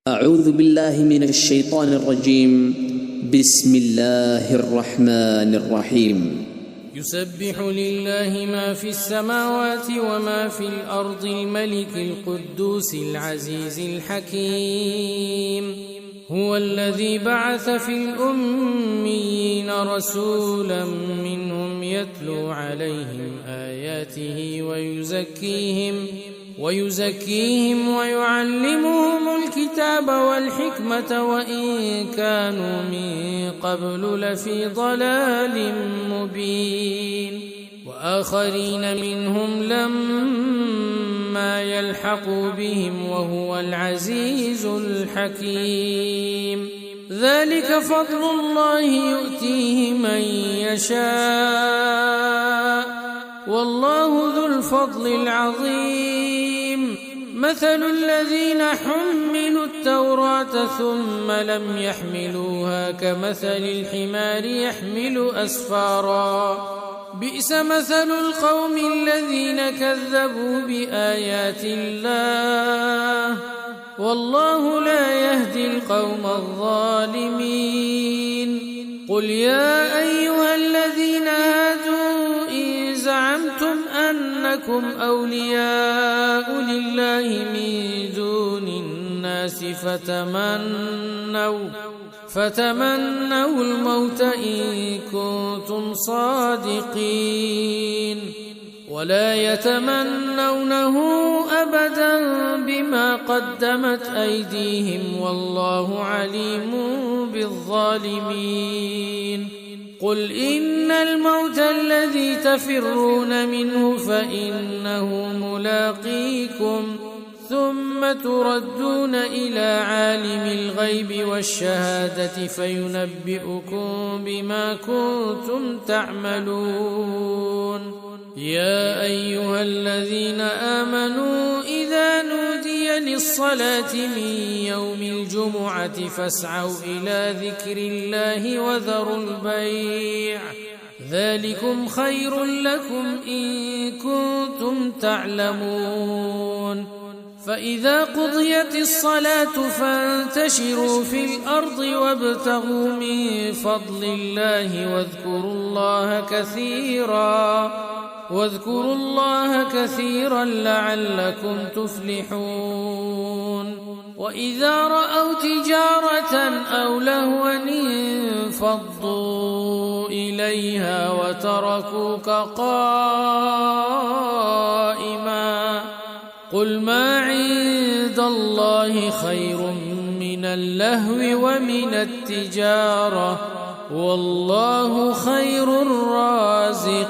أعوذ بالله من الشيطان الرجيم. بسم الله الرحمن الرحيم. يسبح لله ما في السماوات وما في الأرض الملك القدوس العزيز الحكيم. هو الذي بعث في الأميين رسولا منهم يتلو عليهم آياته ويزكيهم ويعلمهم الكتاب والحكمة وإن كانوا من قبل لفي ضلال مبين. وآخرين منهم لما يلحقوا بهم وهو العزيز الحكيم. ذلك فضل الله يؤتيه من يشاء والله ذو الفضل العظيم. مثل الذين حملوا التوراة ثم لم يحملوها كمثل الحمار يحمل أسفارا. بئس مثل القوم الذين كذبوا بآيات الله والله لا يهدي القوم الظالمين. قل يا أيها الذين هادوا إن زعمتم أنكم أولياء لله من دون الناس فتمنوا الموت إن كنتم صادقين ولا يتمنونه أبدا بما قدمت أيديهم والله عليم بالظالمين. قل إن الموت الذي تفرون منه فإنه ملاقيكم ثم تردون إلى عالم الغيب والشهادة فينبئكم بما كنتم تعملون. يا أيها الذين آمنوا إذا نودي للصلاة من يوم الجمعة فاسعوا إلى ذكر الله وذروا البيع ذلكم خير لكم إن كنتم تعلمون. فإذا قضيت الصلاة فانتشروا في الأرض وابتغوا من فضل الله واذكروا الله كثيرا لعلكم تفلحون. وإذا رأوا تجارة أو لهوا انفضوا إليها وتركوك قائما. قل ما عند الله خير من اللهو ومن التجارة والله خير الرازقين.